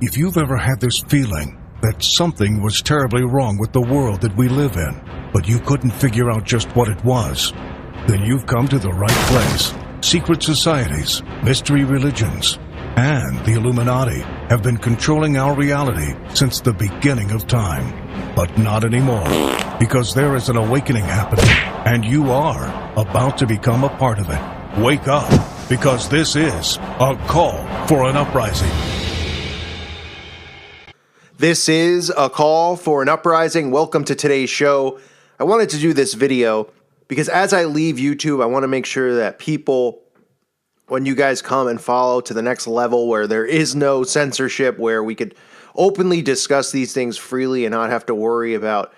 If you've ever had this feeling that something was terribly wrong with the world that we live in, but you couldn't figure out just what it was, then you've come to the right place. Secret societies, mystery religions, and the Illuminati have been controlling our reality since the beginning of time. But not anymore, because there is an awakening happening, and you are about to become a part of it. Wake up, because this is a call for an uprising. This is a call for an uprising. Welcome to today's show. I wanted to do this video because as I leave YouTube, I want to make sure that people, when you guys come and follow to the next level where there is no censorship, where we could openly discuss these things freely and not have to worry about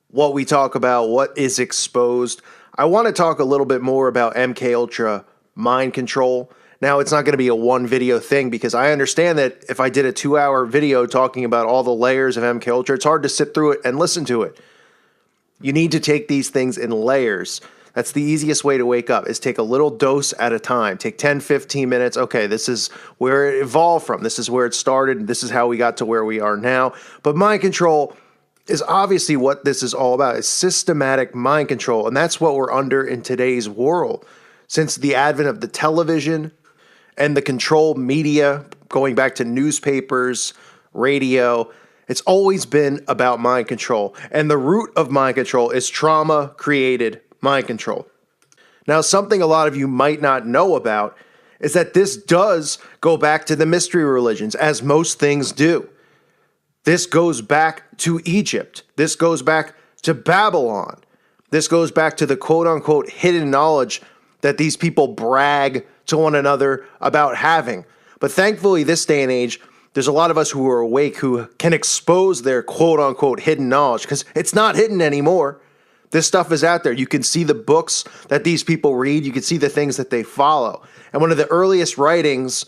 what we talk about, what is exposed. I want to talk a little bit more about MK Ultra mind control. Now, it's not going to be a one video thing because I understand that if I did a 2-hour video talking about all the layers of MK Ultra, it's hard to sit through it and listen to it. You need to take these things in layers. That's the easiest way to wake up, is take a little dose at a time. Take 10, 15 minutes. Okay, this is where it evolved from. This is where it started. This is how we got to where we are now. But mind control is obviously what this is all about. It's systematic mind control. And that's what we're under in today's world. Since the advent of the television and the control media, going back to newspapers, radio, it's always been about mind control. And the root of mind control is trauma-created mind control. Now, something a lot of you might not know about is that this does go back to the mystery religions, as most things do. This goes back to Egypt. This goes back to Babylon. This goes back to the quote-unquote hidden knowledge that these people brag to one another about having. But thankfully, this day and age, there's a lot of us who are awake who can expose their quote-unquote hidden knowledge, because it's not hidden anymore. This stuff is out there. You can see the books that these people read. You can see the things that they follow. And one of the earliest writings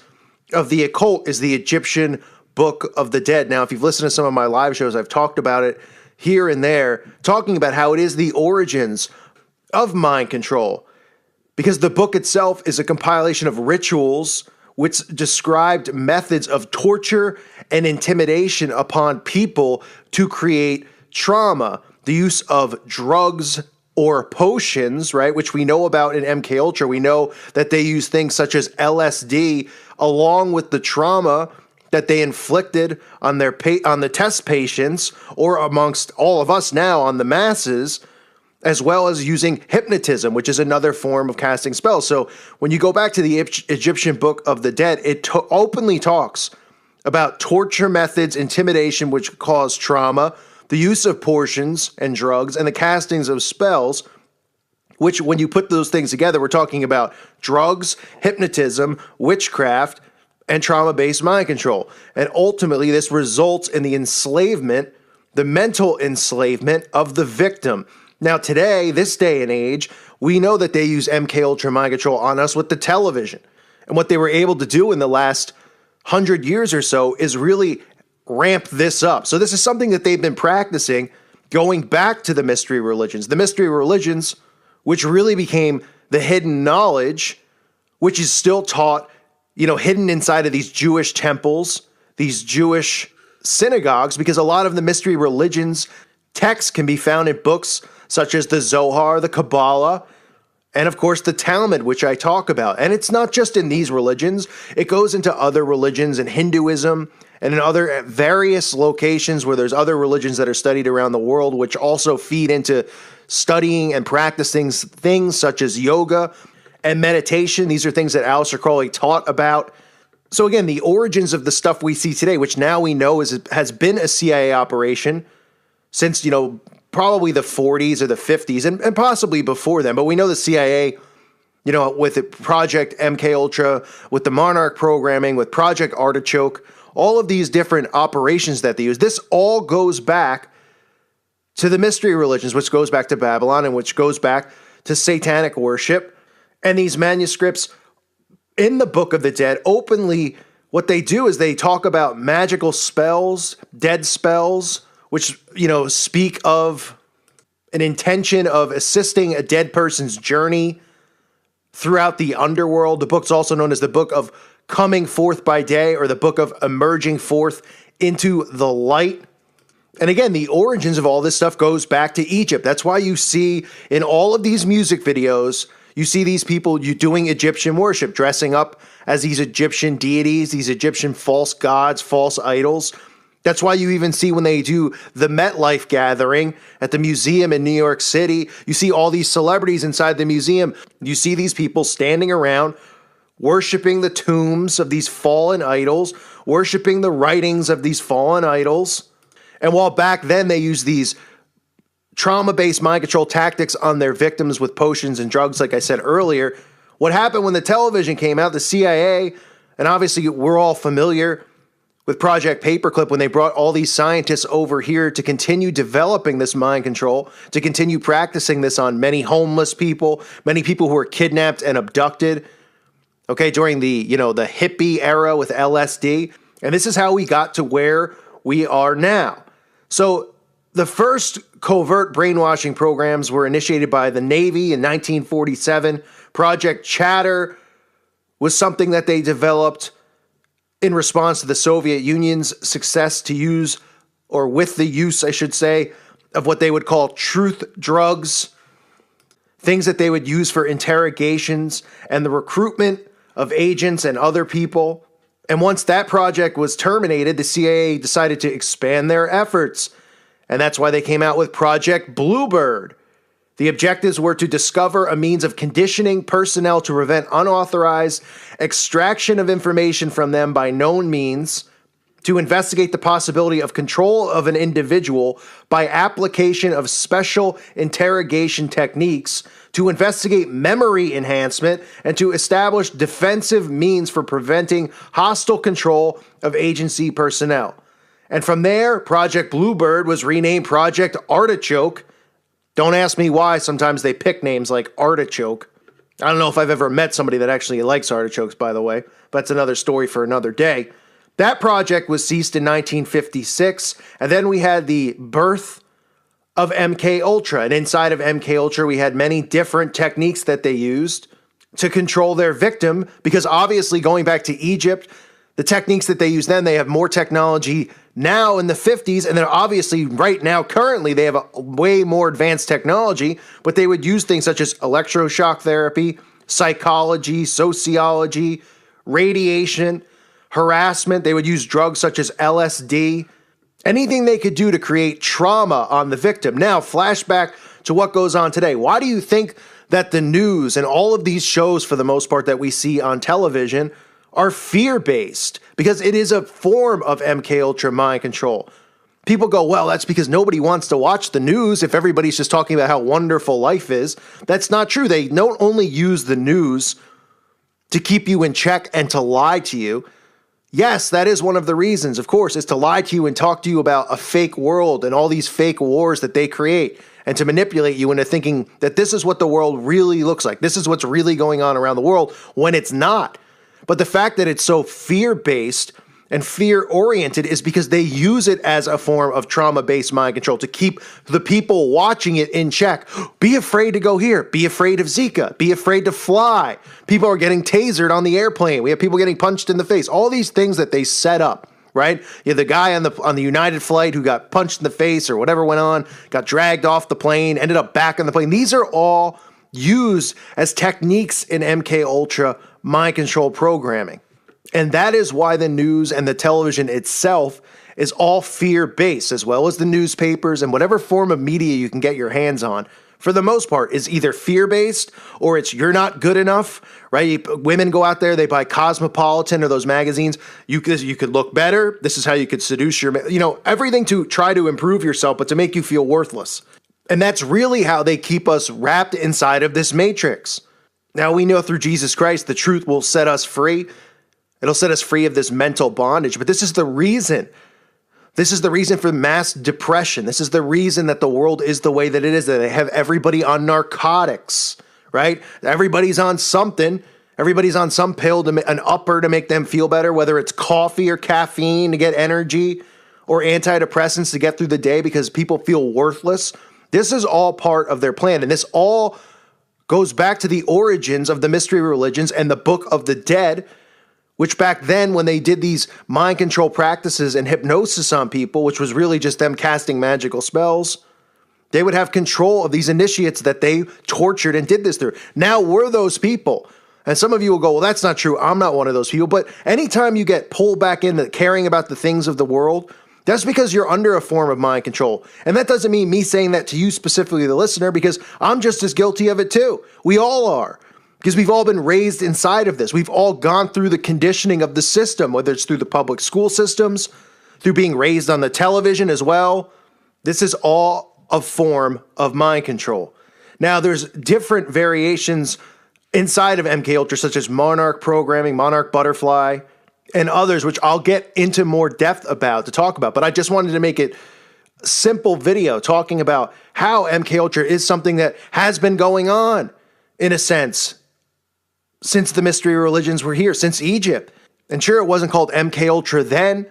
of the occult is the Egyptian Book of the Dead. Now, if you've listened to some of my live shows, I've talked about it here and there, talking about how it is the origins of mind control. Because the book itself is a compilation of rituals which described methods of torture and intimidation upon people to create trauma. The use of drugs or potions, right, which we know about in MK Ultra. We know that they use things such as LSD along with the trauma that they inflicted on the test patients, or amongst all of us now on the masses, as well as using hypnotism, which is another form of casting spells. So when you go back to the Egyptian Book of the Dead, it openly talks about torture methods, intimidation, which cause trauma, the use of potions and drugs, and the castings of spells, which when you put those things together, we're talking about drugs, hypnotism, witchcraft, and trauma-based mind control. And ultimately, this results in the enslavement, the mental enslavement of the victim. Now today, this day and age, we know that they use MK Ultra mind control on us with the television. And what they were able to do in the last 100 years or so is really ramp this up. So this is something that they've been practicing going back to the mystery religions. The mystery religions, which really became the hidden knowledge, which is still taught, hidden inside of these Jewish temples, these Jewish synagogues, because a lot of the mystery religions texts can be found in books such as the Zohar, the Kabbalah, and of course the Talmud, which I talk about. And it's not just in these religions. It goes into other religions in Hinduism and in other various locations where there's other religions that are studied around the world, which also feed into studying and practicing things such as yoga and meditation. These are things that Aleister Crowley taught about. So again, the origins of the stuff we see today, which now we know has been a CIA operation since, probably the 40s or the 50s and possibly before then. But we know the CIA, with Project MK Ultra, with the Monarch programming, with Project Artichoke, all of these different operations that they use, this all goes back to the mystery religions, which goes back to Babylon and which goes back to satanic worship. And these manuscripts in the Book of the Dead openly, what they do is they talk about magical spells, dead spells, which, speak of an intention of assisting a dead person's journey throughout the underworld. The book's also known as the Book of Coming Forth by Day, or the Book of Emerging Forth into the Light. And again, the origins of all this stuff goes back to Egypt. That's why you see in all of these music videos, you see these people doing Egyptian worship, dressing up as these Egyptian deities, these Egyptian false gods, false idols. That's why you even see when they do the MetLife gathering at the museum in New York City, you see all these celebrities inside the museum. You see these people standing around worshiping the tombs of these fallen idols, worshiping the writings of these fallen idols. And while back then they used these trauma-based mind control tactics on their victims with potions and drugs, like I said earlier, what happened when the television came out, the CIA, and obviously we're all familiar with Project Paperclip, when they brought all these scientists over here to continue developing this mind control, to continue practicing this on many homeless people, many people who were kidnapped and abducted, okay, during the hippie era with LSD. And this is how we got to where we are now. So the first covert brainwashing programs were initiated by the Navy in 1947. Project Chatter was something that they developed in response to the Soviet Union's success to use, or with the use, I should say, of what they would call truth drugs, things that they would use for interrogations and the recruitment of agents and other people. And once that project was terminated, the CIA decided to expand their efforts. And that's why they came out with Project Bluebird. The objectives were to discover a means of conditioning personnel to prevent unauthorized extraction of information from them by known means, to investigate the possibility of control of an individual by application of special interrogation techniques, to investigate memory enhancement, and to establish defensive means for preventing hostile control of agency personnel. And from there, Project Bluebird was renamed Project Artichoke. Don't ask me why. Sometimes they pick names like Artichoke. I don't know if I've ever met somebody that actually likes artichokes, by the way. But that's another story for another day. That project was ceased in 1956. And then we had the birth of MK Ultra. And inside of MK Ultra, we had many different techniques that they used to control their victim. Because obviously, going back to Egypt, the techniques that they used then, they have more technology now in the 50s, and then obviously right now, currently, they have a way more advanced technology, but they would use things such as electroshock therapy, psychology, sociology, radiation, harassment. They would use drugs such as LSD, anything they could do to create trauma on the victim. Now, flashback to what goes on today. Why do you think that the news and all of these shows, for the most part, that we see on television are fear-based? Because it is a form of MK Ultra mind control. People go, well, that's because nobody wants to watch the news if everybody's just talking about how wonderful life is. That's not true. They don't only use the news to keep you in check and to lie to you. Yes, that is one of the reasons, of course, is to lie to you and talk to you about a fake world and all these fake wars that they create, and to manipulate you into thinking that this is what the world really looks like. This is what's really going on around the world, when it's not. But the fact that it's so fear-based and fear-oriented is because they use it as a form of trauma-based mind control to keep the people watching it in check. Be afraid to go here. Be afraid of Zika. Be afraid to fly. People are getting tasered on the airplane. We have people getting punched in the face. All these things that they set up, right? You have the guy on the United flight who got punched in the face or whatever went on, got dragged off the plane, ended up back on the plane. These are all used as techniques in MK Ultra mind control programming. And that is why the news and the television itself is all fear-based, as well as the newspapers and whatever form of media you can get your hands on. For the most part, is either fear-based or it's you're not good enough, right? Women go out there, they buy Cosmopolitan or those magazines. You could look better. This is how you could seduce everything to try to improve yourself, but to make you feel worthless. And that's really how they keep us wrapped inside of this matrix. Now, we know through Jesus Christ, the truth will set us free. It'll set us free of this mental bondage. But this is the reason. This is the reason for mass depression. This is the reason that the world is the way that it is, that they have everybody on narcotics, right? Everybody's on something. Everybody's on some pill, an upper to make them feel better, whether it's coffee or caffeine to get energy or antidepressants to get through the day because people feel worthless. This is all part of their plan. And this all goes back to the origins of the mystery religions and the Book of the Dead, which back then when they did these mind control practices and hypnosis on people, which was really just them casting magical spells, they would have control of these initiates that they tortured and did this through. Now we're those people. And some of you will go, well, that's not true. I'm not one of those people. But anytime you get pulled back into caring about the things of the world, that's because you're under a form of mind control. And that doesn't mean me saying that to you specifically, the listener, because I'm just as guilty of it too. We all are. Because we've all been raised inside of this. We've all gone through the conditioning of the system, whether it's through the public school systems, through being raised on the television as well. This is all a form of mind control. Now, there's different variations inside of MK Ultra, such as Monarch programming, Monarch Butterfly, and others, which I'll get into more depth about to talk about. But I just wanted to make it a simple video talking about how MK Ultra is something that has been going on, in a sense, since the mystery religions were here, since Egypt. And sure, it wasn't called MK Ultra then,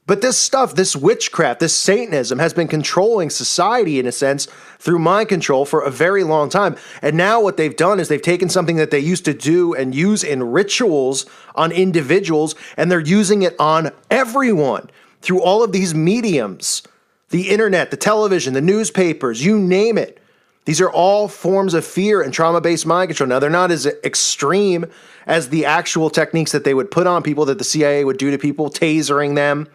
but this stuff, this witchcraft, this Satanism has been controlling society, in a sense, through mind control for a very long time. And now what they've done is they've taken something that they used to do and use in rituals on individuals, and they're using it on everyone through all of these mediums, the internet, the television, the newspapers, you name it. These are all forms of fear and trauma-based mind control. Now, they're not as extreme as the actual techniques that they would put on people, that the CIA would do to people, tasering them,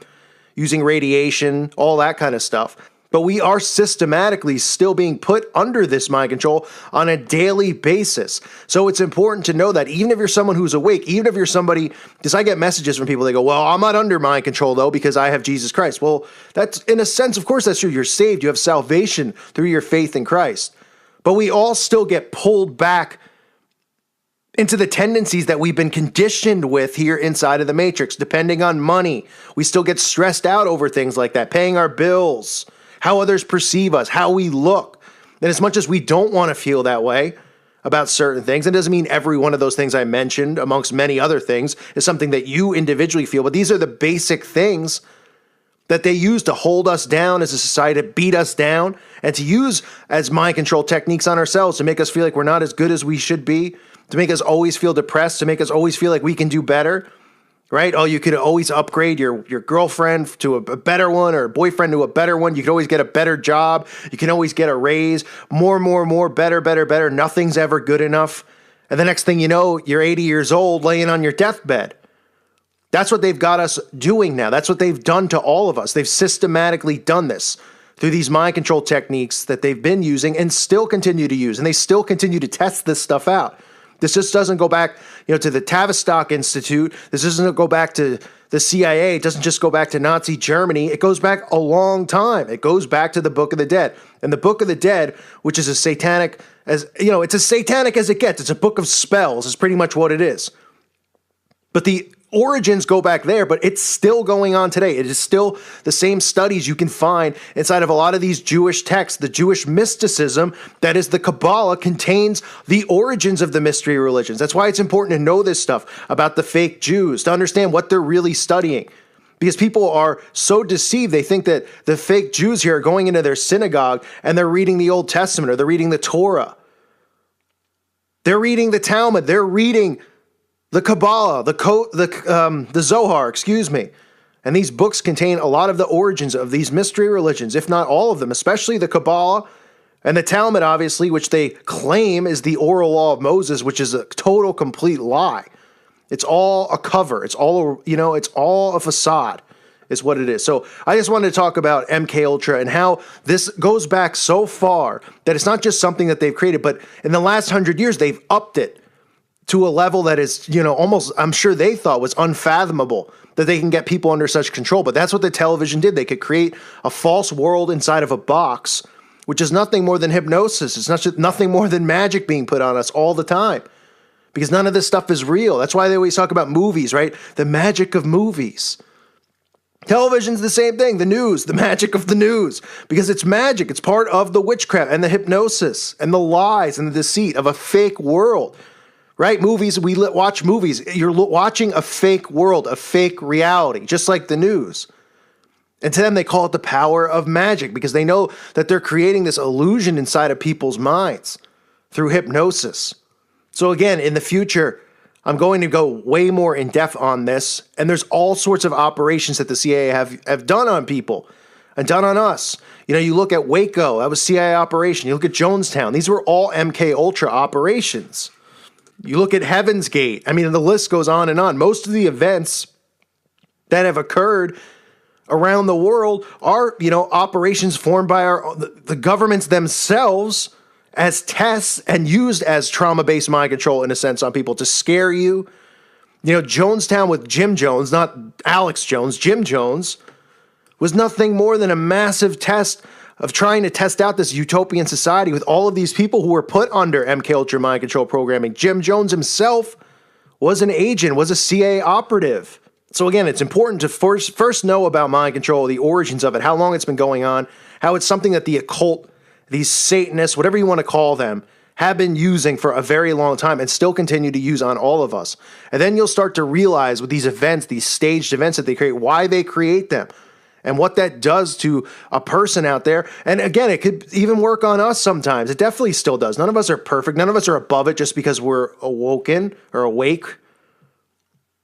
using radiation, all that kind of stuff. But we are systematically still being put under this mind control on a daily basis. So it's important to know that even if you're someone who's awake, even if you're somebody, because I get messages from people, they go, well, I'm not under mind control though, because I have Jesus Christ. Well, that's, in a sense, of course that's true. You're saved. You have salvation through your faith in Christ. But we all still get pulled back into the tendencies that we've been conditioned with here inside of the Matrix, depending on money. We still get stressed out over things like that, paying our bills, how others perceive us, how we look. And as much as we don't want to feel that way about certain things, it doesn't mean every one of those things I mentioned, amongst many other things, is something that you individually feel. But these are the basic things that they use to hold us down as a society, to beat us down, and to use as mind control techniques on ourselves to make us feel like we're not as good as we should be, to make us always feel depressed, to make us always feel like we can do better, right? Oh, you could always upgrade your girlfriend to a better one, or boyfriend to a better one. You could always get a better job. You can always get a raise. More, better. Nothing's ever good enough. And the next thing you know, you're 80 years old laying on your deathbed. That's what they've got us doing now. That's what they've done to all of us. They've systematically done this through these mind control techniques that they've been using and still continue to use. And they still continue to test this stuff out. This just doesn't go back, to the Tavistock Institute. This doesn't go back to the CIA. It doesn't just go back to Nazi Germany. It goes back a long time. It goes back to the Book of the Dead. And the Book of the Dead, which is as satanic as, it's as satanic as it gets. It's a book of spells is pretty much what it is. But the origins go back there, but it's still going on today. It is still the same studies you can find inside of a lot of these Jewish texts. The Jewish mysticism, that is the Kabbalah, contains the origins of the mystery religions. That's why it's important to know this stuff about the fake Jews, to understand what they're really studying. Because people are so deceived, they think that the fake Jews here are going into their synagogue and they're reading the Old Testament, or they're reading the Torah. They're reading the Talmud. They're reading the Kabbalah, the Zohar, And these books contain a lot of the origins of these mystery religions, if not all of them, especially the Kabbalah and the Talmud, obviously, which they claim is the oral law of Moses, which is a total, complete lie. It's all a cover. It's all, it's all a facade is what it is. So I just wanted to talk about MK Ultra and how this goes back so far that it's not just something that they've created, but in the last 100 years, they've upped it to a level that is, almost, I'm sure they thought was unfathomable that they can get people under such control. But that's what the television did. They could create a false world inside of a box, which is nothing more than hypnosis. It's nothing more than magic being put on us all the time, because none of this stuff is real. That's why they always talk about movies, right? The magic of movies. Television's the same thing. The news, the magic of the news, because it's magic. It's part of the witchcraft and the hypnosis and the lies and the deceit of a fake world. Right? Movies, we watch movies. You're watching a fake world, a fake reality, just like the news. And to them, they call it the power of magic, because they know that they're creating this illusion inside of people's minds through hypnosis. So again, in the future, I'm going to go way more in depth on this. And there's all sorts of operations that the CIA have done on people and done on us. You know, you look at Waco, that was CIA operation. You look at Jonestown, these were all MK Ultra operations. You look at Heaven's Gate. I mean, the list goes on and on. Most of the events that have occurred around the world are, you know, operations formed by the governments themselves as tests and used as trauma-based mind control, in a sense, on people to scare you. You know, Jonestown with Jim Jones, not Alex Jones, Jim Jones, was nothing more than a massive test of trying to test out this utopian society with all of these people who were put under MK Ultra mind control programming. Jim Jones himself was an agent, was a CIA operative. So again, it's important to first know about mind control, the origins of it, how long it's been going on, how it's something that the occult, these Satanists, whatever you want to call them, have been using for a very long time and still continue to use on all of us. And then you'll start to realize with these events, these staged events that they create, why they create them and what that does to a person out there. And again, it could even work on us sometimes. It definitely still does. None of us are perfect. None of us are above it just because we're awoken or awake.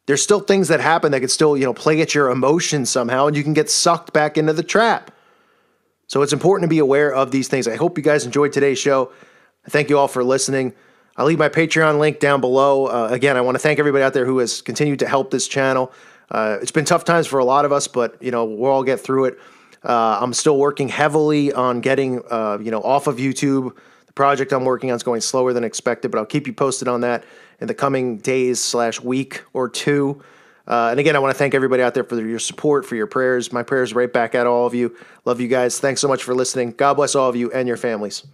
There's still things that happen that could still, you know, play at your emotions somehow, and you can get sucked back into the trap. So it's important to be aware of these things. I hope you guys enjoyed today's show. Thank you all for listening. I'll leave my Patreon link down below. Again, I want to thank everybody out there who has continued to help this channel. It's been tough times for a lot of us, but, you know, we'll all get through it. I'm still working heavily on getting, you know, off of YouTube. The project I'm working on is going slower than expected, but I'll keep you posted on that in the coming days/week or two. And again, I want to thank everybody out there for your support, for your prayers. My prayers right back at all of you. Love you guys. Thanks so much for listening. God bless all of you and your families.